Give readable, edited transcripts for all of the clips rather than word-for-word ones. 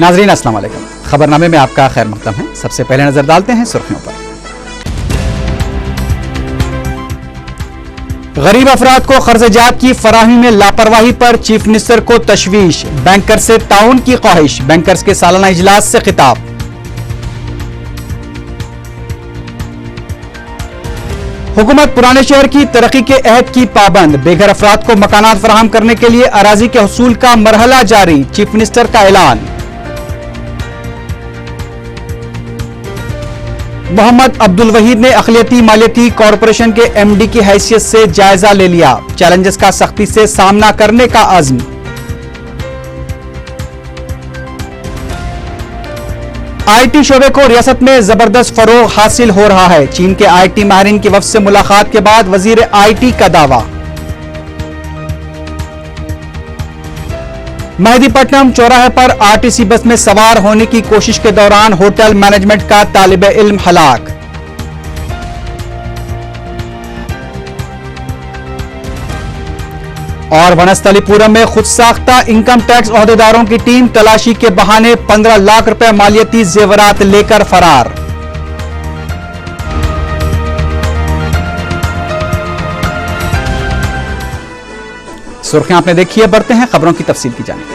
नाजरीन अस्सलाम वालेकुम। खबरनामे में आपका खैर मकदम है। सबसे पहले नजर डालते हैं सुर्खियों पर। गरीब अफराद को कर्ज़-ए-जात की फराहमी में लापरवाही पर चीफ मिनिस्टर को तशवीश, बैंकर से ताउन की ख्वाहिश, बैंकर्स के सालाना इजलास से खिताब। हुकूमत पुराने शहर की तरक्की के अहद की पाबंद, बेघर अफराद को मकानात फराहम करने के लिए अराजी के हसूल का मरहला जारी, चीफ मिनिस्टर का ऐलान। मोहम्मद अब्दुल वहीद ने अक़लियती मालियती कॉरपोरेशन के एमडी की हैसियत से जायजा ले लिया, चैलेंजेस का सख्ती से सामना करने का अज़्म। आईटी शोबे को रियासत में जबरदस्त फरोग हासिल हो रहा है, चीन के आईटी माहिरीन की वफ्द से मुलाकात के बाद वजीर आईटी का दावा। मेहदीपट्टनम चौराहे पर आरटीसी बस में सवार होने की कोशिश के दौरान होटल मैनेजमेंट का तालिब इल्म हलाक। और वनस्थलीपुरम में खुद साख्ता इनकम टैक्स ओहदेदारों की टीम तलाशी के बहाने 15 लाख रुपए मालियती जेवरात लेकर फरार। सुर्खियां आपने देखी है, बढ़ते हैं खबरों की तफसील की जानिब।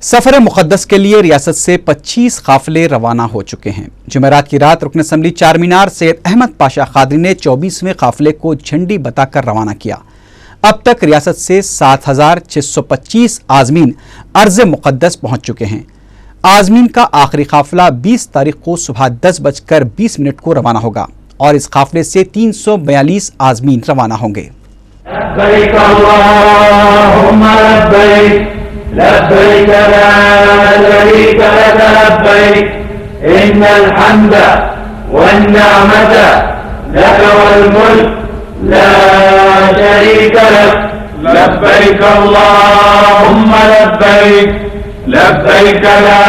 सफर मुक़द्दस के लिए रियासत से 25 काफिले रवाना हो चुके हैं। जुमेरात की रात रुकन असम्बली चार मीनार सैयद अहमद पाशा कादरी ने 24वें काफिले को झंडी बताकर रवाना किया। अब तक रियासत से 7,625 आज़मीन अर्ज़ मुक़द्दस पहुंच चुके हैं। आज़मीन का आखिरी काफिला 20 तारीख को सुबह 10:20 को रवाना होगा और इस काफिले से 342 आज़मीन रवाना होंगे। लब्बैक ला शरीक लक लब्बैक इन्नल हम्द वन्निअमत लक वल मुल्क ला शरीक लक लब्बैक अल्लाहुम्मा लब्बैक लब्बैक ला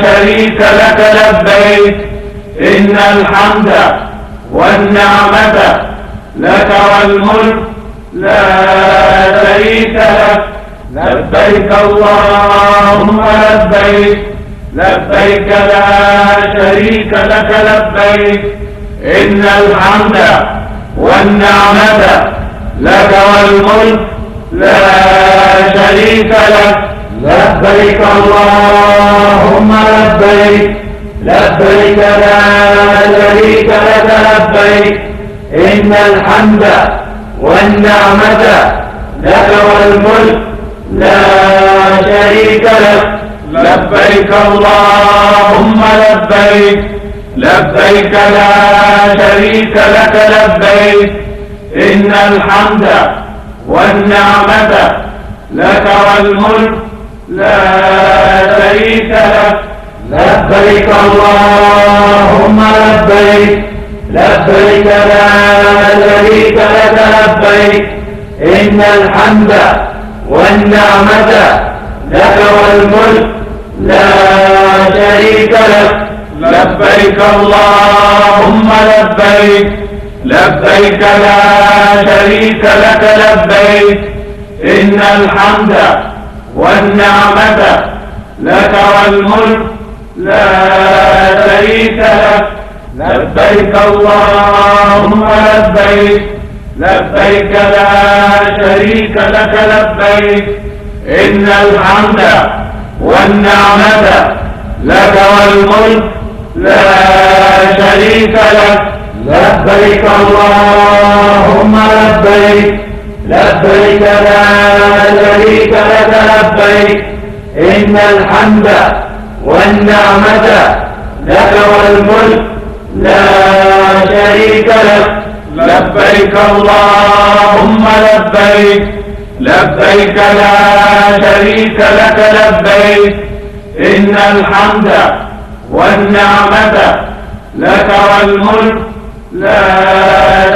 शरीक लक लब्बैक इन्नल हम्द वन्निअमत लक वल मुल्क ला शरीक लक लब्बैक अल्लाहुम्मा लब्बैक लब्बैक ला शरीक लक लब्बैक इन्नल हम्द वन्निअमत लक वल मुल्क ला शरीक लक लब्बैक अल्लाहुम्मा लब्बैक लब्बैक ला शरीक लक लब्बैक इन्नल हम्द वन्निअमत लक वल मुल्क ला शरीक लक लब्बैक अल्लाहुम्मा लब्बैक लब्बैक ला शरीक लक लब्बैक इन्नल हम्द वन्निअमत लक वल मुल्क ला शरीक लक लब्बैक अल्लाहुम्मा लब्बैक लब्बैक ला शरीक लक लब्बैक इन्नल हम्द वन्निअमत लक वल मुल्क ला शरीक लक लब्बैक अल्लाहुम्मा लब्बैक लब्बैक ला शरीक लक लब्बैक इन्नल हम्द वन्निअमत लक वल मुल्क ला शरीक लक लब्बैक अल्लाहुम्मा लब्बैक लब्बैक ला शरीक लक लब्बैक इन्नल हम्द वन्निअमत लक वल मुल्क ला शरीक लक लब्बैक अल्लाहुम्मा लब्बैक लब्बैक ला शरीक लक लब्बैक इन्नल हम्द वन्निअमत लक वल मुल्क ला शरीक लक लब्बैक अल्लाहुम्मा लब्बैक लब्बैक ला शरीक लक लब्बैक इन्नल हम्द वन्निअमत लक वल मुल्क ला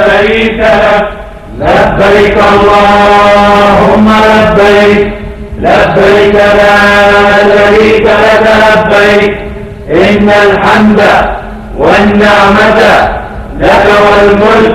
शरीक लक लब्बैक अल्लाहुम्मा लब्बैक लब्बैक ला शरीक लक लब्बैक इन्नल हम्द वन्निअमत लक वल मुल्क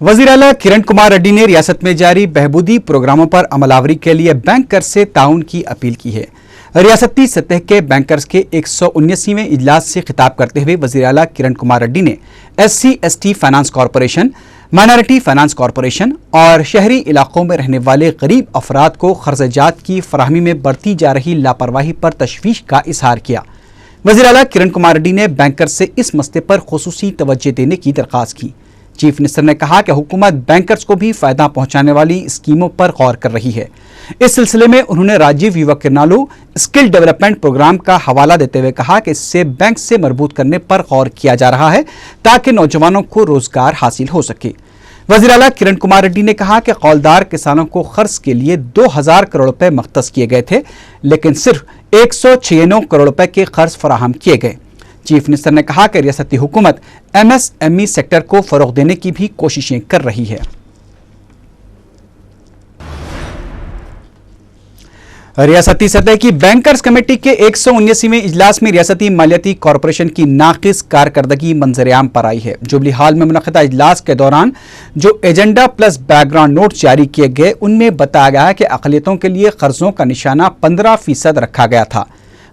वज़ीर आला किरण कुमार रेड्डी ने रियासत में जारी बहबूदी प्रोग्रामों पर अमलावरी के लिए बैंकर्स से ताउन की अपील की है। रियासती सतह के बैंकर्स के 119वें इजलास से खिताब करते हुए वज़ीर आला किरण कुमार रेड्डी ने SC/ST finance corporation, minority finance corporation और शहरी इलाकों में रहने वाले गरीब अफराद को कर्ज़जात की फराहमी में बरती जा रही लापरवाही पर तशवीश का इजहार किया। वज़ीर आला किरण कुमार रेड्डी ने बैंकर्स से इस मसले पर खुसूसी तवज्जो देने की दरख्वास्त की। चीफ मिनिस्टर ने कहा कि हुकूमत बैंकर्स को भी फायदा पहुंचाने वाली स्कीमों पर गौर कर रही है। इस सिलसिले में उन्होंने राजीव युवा किरणालू स्किल डेवलपमेंट प्रोग्राम का हवाला देते हुए कहा कि इससे बैंक से मजबूत करने पर गौर किया जा रहा है ताकि नौजवानों को रोजगार हासिल हो सके। वज़ीर आला किरण कुमार रेड्डी ने कहा कि कौलदार किसानों को कर्ज के लिए 2000 करोड़ रुपए मख्तस किए गए थे, लेकिन सिर्फ 196 करोड़ रुपए के कर्ज फराहम किए गए। चीफ मिनिस्टर ने कहा कि रियासती हुकूमत MSME सेक्टर को फरोग देने की भी कोशिशें कर रही है। रियासती सतह की बैंकर्स कमेटी के 119वें इजलास में रियासती मालियाती कॉरपोरेशन की नाकिस कारकर्दगी मंजर-ए-आम पर आई है। जुबली हाल में मुनक़िदा इजलास के दौरान जो एजेंडा प्लस बैकग्राउंड नोट जारी किए गए उनमें बताया गया है कि अक़लियतों के लिए कर्जों का निशाना 15% रखा गया था।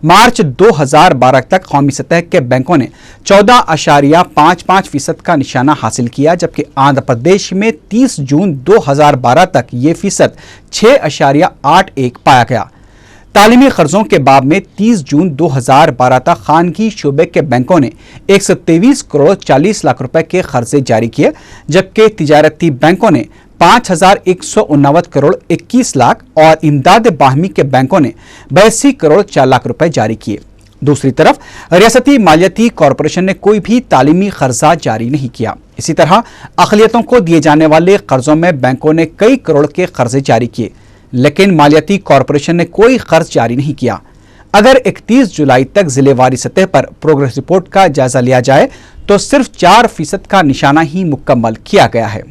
मार्च 2012 तक कौमी सतह के बैंकों ने 14.55% का निशाना हासिल किया, जबकि आंध्र प्रदेश में 30 जून 2012 तक ये फीसद 6.81 पाया गया। तालीमी कर्जों के बाब में 30 जून 2012 तक खानगी शोबे के बैंकों ने 123 करोड़ 40 लाख रुपए के कर्जे जारी किए, जबकि तिजारती बैंकों ने 5189 करोड़ 21 लाख और इमदाद बाहमी के बैंकों ने 82 करोड़ 4 लाख रुपए जारी किए। दूसरी तरफ रियासती मालियाती कॉरपोरेशन ने कोई भी तालीमी कर्जा जारी नहीं किया। इसी तरह अक़लियतों को दिए जाने वाले कर्जों में बैंकों ने कई करोड़ के कर्जे जारी किए, लेकिन मालियाती कॉरपोरेशन ने कोई कर्ज जारी नहीं किया। अगर 31 जुलाई तक जिलेवारी सतह पर प्रोग्रेस रिपोर्ट का जायजा लिया जाए तो सिर्फ 4% का निशाना ही मुकम्मल किया गया है।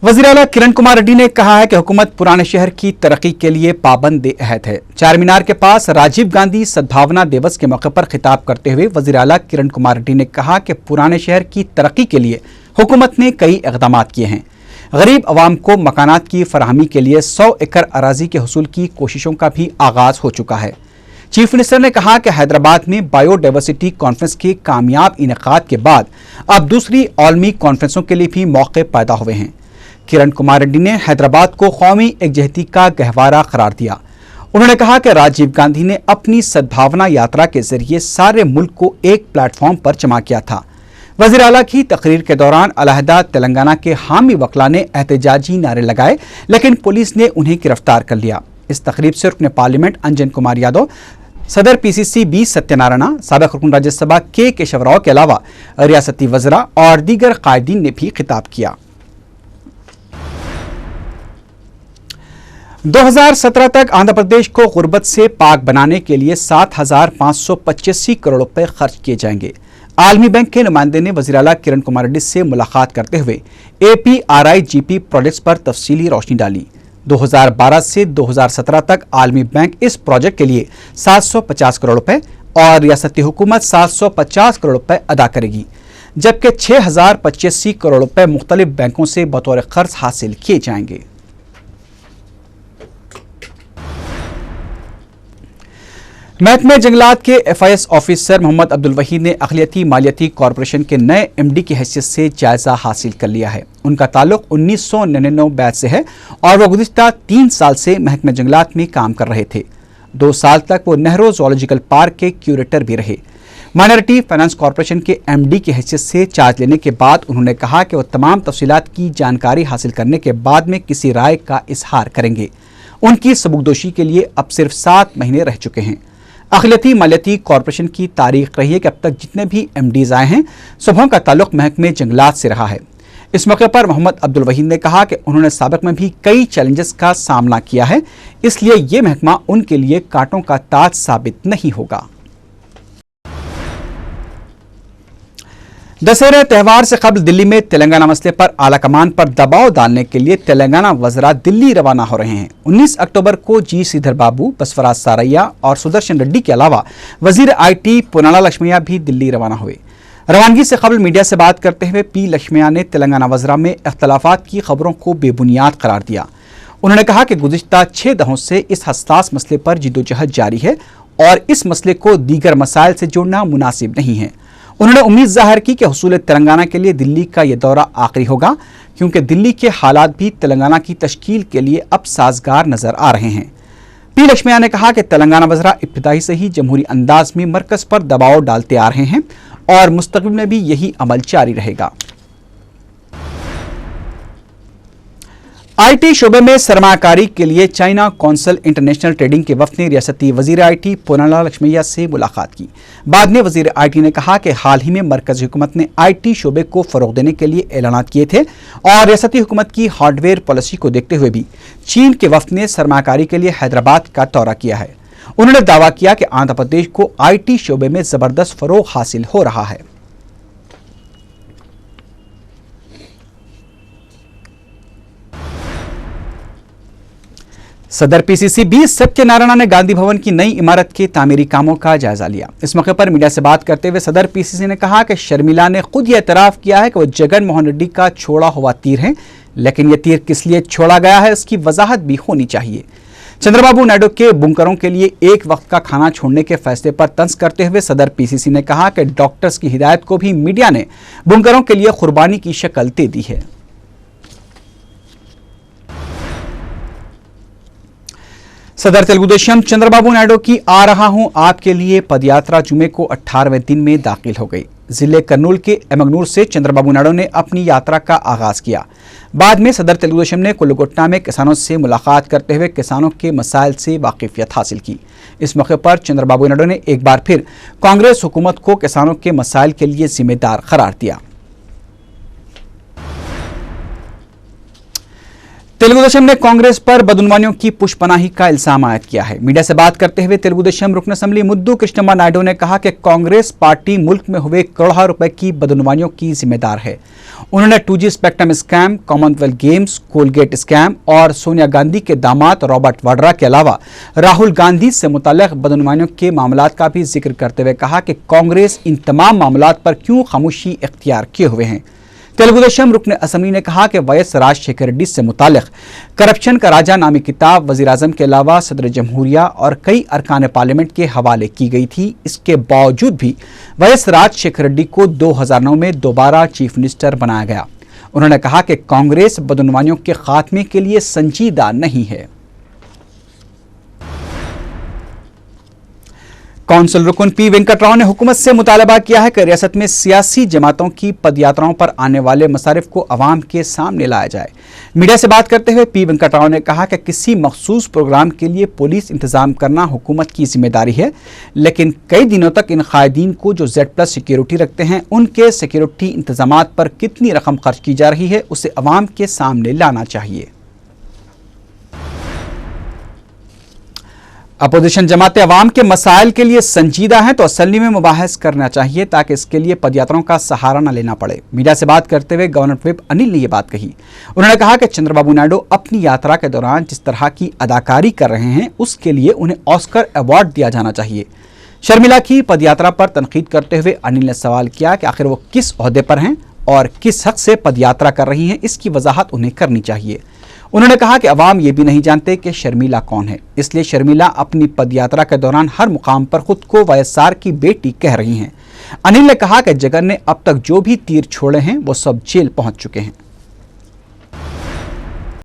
वज़ीर आला किरण कुमार रेड्डी ने कहा है कि हुकूमत पुराने शहर की तरक्की के लिए पाबंद अहद है। चार मीनार के पास राजीव गांधी सद्भावना दिवस के मौके पर खिताब करते हुए वज़ीर आला किरण कुमार रेड्डी ने कहा कि पुराने शहर की तरक्की के लिए हुकूमत ने कई इक़दाम किए हैं। गरीब अवाम को मकानात की फराहमी के लिए 100 एकड़ अराजी के हुसूल की कोशिशों का भी आगाज हो चुका है। चीफ मिनिस्टर ने कहा कि हैदराबाद में बायोडाइवर्सिटी कॉन्फ्रेंस के कामयाब इनेकाद के बाद अब दूसरी आलमी कॉन्फ्रेंसों के लिए भी मौके पैदा हुए हैं। किरण कुमार रेड्डी ने हैदराबाद को कौमी एकजहती का गहवारा करार दिया। उन्होंने कहा कि राजीव गांधी ने अपनी सद्भावना यात्रा के जरिए सारे मुल्क को एक प्लेटफॉर्म पर जमा किया था। वज़ीर आला की तकरीर के दौरान अलहदा तेलंगाना के हामी वकला ने एहतजाजी नारे लगाए, लेकिन पुलिस ने उन्हें गिरफ्तार कर लिया। इस तकरीब से रुकन पार्लियामेंट अंजन कुमार यादव, सदर PCC B सत्यनारायण, साबिक़ रुकन राज्यसभा के केशव राव के अलावा रियासती वज़रा और दीगर कायदीन ने भी खिताब किया। 2017 तक आंध्र प्रदेश को गुर्बत से पाक बनाने के लिए 7,585 करोड़ रुपए खर्च किए जाएंगे। आलमी बैंक के नुमाइंदे ने वज़ीर आला किरण कुमार रेड्डी से मुलाकात करते हुए APRIGP प्रोजेक्ट्स पर तफसीली रोशनी डाली। 2012 से 2017 तक आलमी बैंक इस प्रोजेक्ट के लिए 750 करोड़ रुपए और रियासती हुकूमत 750 करोड़ रुपए अदा करेगी, जबकि 6,085 करोड़ रुपए मुख्तलिफ बैंकों से बतौर कर्ज हासिल किए जाएंगे। महकमे जंगलात के FIS ऑफिसर मोहम्मद अब्दुल वहीद ने अक़लियती मालियाती कॉरपोरेशन के नए MD की हैसियत से जायजा हासिल कर लिया है। उनका ताल्लुक 1999 बैच से है और वह गुज़िश्ता 3 साल से महकमे जंगलात में काम कर रहे थे। 2 साल तक वो नेहरू ज़ूलॉजिकल पार्क के क्यूरेटर भी रहे। माइनॉरिटी फाइनेंस कॉरपोरेशन के MD की हैसियत से चार्ज लेने के बाद उन्होंने कहा कि वह तमाम तफसीलात की जानकारी हासिल करने के बाद में किसी राय का इजहार करेंगे। उनकी सबूकदोशी के लिए अब सिर्फ 7 महीने रह चुके हैं। अक़लियती मालियाती कॉरपोरेशन की तारीख रही है कि अब तक जितने भी MDs आए हैं सबों का ताल्लुक महकमे जंगलात से रहा है। इस मौके पर मोहम्मद अब्दुल वहीद ने कहा कि उन्होंने साबिक में भी कई चैलेंजेस का सामना किया है, इसलिए ये महकमा उनके लिए कांटों का ताज साबित नहीं होगा। दशहरे त्यौहार से कबल दिल्ली में तेलंगाना मसले पर आलाकमान पर दबाव डालने के लिए तेलंगाना वज़रा दिल्ली रवाना हो रहे हैं। 19 अक्टूबर को जी श्रीधर बाबू, बसवराज सारैया और सुदर्शन रेड्डी के अलावा वजीर IT पोन्नाला लक्ष्मैया भी दिल्ली रवाना हुए। रवानगी से कबल मीडिया से बात करते हुए पी लक्ष्मैया ने तेलंगाना वज़रा में इख्तलाफात की खबरों को बेबुनियाद करार दिया। उन्होंने कहा कि गुज़िश्ता 6 दशकों से इस हसास मसले पर जिद्दोजहद जारी है और इस मसले को दीगर मसाइल से जोड़ना मुनासिब नहीं है। उन्होंने उम्मीद जाहिर की कि हुसूल तेलंगाना के लिए दिल्ली का यह दौरा आखिरी होगा, क्योंकि दिल्ली के हालात भी तेलंगाना की तश्कील के लिए अब साजगार नजर आ रहे हैं। पी लक्ष्मैया ने कहा कि तेलंगाना वज़रा इब्तिदाई से ही जमहूरी अंदाज में मरकज पर दबाव डालते आ रहे हैं और मुस्तक़बिल में भी यही अमल जारी रहेगा। IT शोबे में सरमाकारी के लिए चाइना कौंसल इंटरनेशनल ट्रेडिंग के वफ़द ने रियासती वज़ीर IT पोन्नाला लक्ष्मैया से मुलाकात की। बाद में वज़ीर IT ने कहा कि हाल ही में मरकज़ी हुकूमत ने IT शोबे को फ़रोग़ देने के लिए ऐलानात किए थे और रियासती हुकूमत की हार्डवेयर पॉलिसी को देखते हुए भी चीन के वफ़द ने सरमाकारी के लिए हैदराबाद का दौरा किया है। उन्होंने दावा किया कि आंध्र प्रदेश को IT शोबे में ज़बरदस्त फ़रोग़ हासिल हो रहा है। सदर PCC बी सत्यनारायण ने गांधी भवन की नई इमारत के तामीरी कामों का जायजा लिया। इस मौके पर मीडिया से बात करते हुए सदर PCC ने कहा कि शर्मिला ने खुद यह एतराफ़ किया है कि वो जगन मोहन रेड्डी का छोड़ा हुआ तीर है, लेकिन यह तीर किस लिए छोड़ा गया है उसकी वजाहत भी होनी चाहिए। चंद्रबाबू नायडू के बुनकरों के लिए एक वक्त का खाना छोड़ने के फैसले पर तंज करते हुए सदर PCC ने कहा कि डॉक्टर्स की हिदायत को भी मीडिया ने बुनकरों के लिए कुर्बानी की शक्ल दे दी है। सदर तेलुगुदेशम चंद्रबाबू नायडू की आ रहा हूं आपके लिए पदयात्रा जुमे को 18वें दिन में दाखिल हो गई। जिले कर्नूल के एमगनूर से चंद्रबाबू नायडू ने अपनी यात्रा का आगाज किया। बाद में सदर तेलुगुदेशम ने कुल्लुगुट्टा में किसानों से मुलाकात करते हुए किसानों के मसाइल से वाकिफियत हासिल की। इस मौके पर चंद्रबाबू नायडू ने एक बार फिर कांग्रेस हुकूमत को किसानों के मसाइल के लिए जिम्मेदार करार दिया। तेलुगुदेशम ने कांग्रेस पर बदउनवानियों की पुष्पनाही का इल्जाम आयद किया है। मीडिया से बात करते हुए तेलुगुदेशम रुकन असम्बली मुद्दू कृष्णम्मा नायडू ने कहा कि कांग्रेस पार्टी मुल्क में हुए करोड़ों रुपए की बदउनवानियों की जिम्मेदार है। उन्होंने 2G spectrum scam, Commonwealth games, Colgate scam और सोनिया गांधी के दामाद रॉबर्ट वाड्रा के अलावा राहुल गांधी से मुताल्लिक बदउनवानियों के मामलात का भी जिक्र करते हुए कहा कि कांग्रेस इन तमाम मामलात पर क्यों खामोशी इख्तियार किए हुए हैं। तेलुगुदेशम रुकन असम्बली ने कहा कि YS राजशेखर रेड्डी से मुताल्लिक करप्शन का राजा नामी किताब वज़ीर आज़म के अलावा सदर जमहूरिया और कई अरकान पार्लियामेंट के हवाले की गई थी। इसके बावजूद भी YS राजशेखर रेड्डी को 2009 में दोबारा चीफ मिनिस्टर बनाया गया। उन्होंने कहा कि कांग्रेस बदउनवानियों के खात्मे के लिए संजीदा नहीं है। कौंसल रुकन पी वेंकटराव ने हुकूमत से मुतालबा किया है कि रियासत में सियासी जमातों की पदयात्राओं पर आने वाले मसारिफ को अवाम के सामने लाया जाए। मीडिया से बात करते हुए पी वेंकटराव ने कहा कि किसी मखसूस प्रोग्राम के लिए पुलिस इंतजाम करना हुकूमत की जिम्मेदारी है, लेकिन कई दिनों तक इन कायदीन को जो Z+ सिक्योरिटी रखते हैं उनके सिक्योरिटी इंतजामात पर कितनी रकम खर्च की जा रही है उसे अवाम के सामने लाना चाहिए। अपोजिशन जमातें अवाम के मसाइल के लिए संजीदा हैं तो असली में मुबाहस करना चाहिए ताकि इसके लिए पदयात्राओं का सहारा न लेना पड़े। मीडिया से बात करते हुए गवर्नर व्हिप अनिल ने यह बात कही। उन्होंने कहा कि चंद्रबाबू नायडू अपनी यात्रा के दौरान जिस तरह की अदाकारी कर रहे हैं उसके लिए उन्हें ऑस्कर अवार्ड दिया जाना चाहिए। शर्मिला की पदयात्रा पर तनकीद करते हुए अनिल ने सवाल किया कि आखिर वो किस ओहदे पर हैं और किस हक से पदयात्रा कर रही हैं, इसकी वजाहत उन्हें करनी चाहिए। उन्होंने कहा कि अवाम ये भी नहीं जानते कि शर्मिला कौन है, इसलिए शर्मिला अपनी पदयात्रा के दौरान हर मुकाम पर खुद को YSR की बेटी कह रही हैं। अनिल ने कहा कि जगन ने अब तक जो भी तीर छोड़े हैं वो सब जेल पहुंच चुके हैं।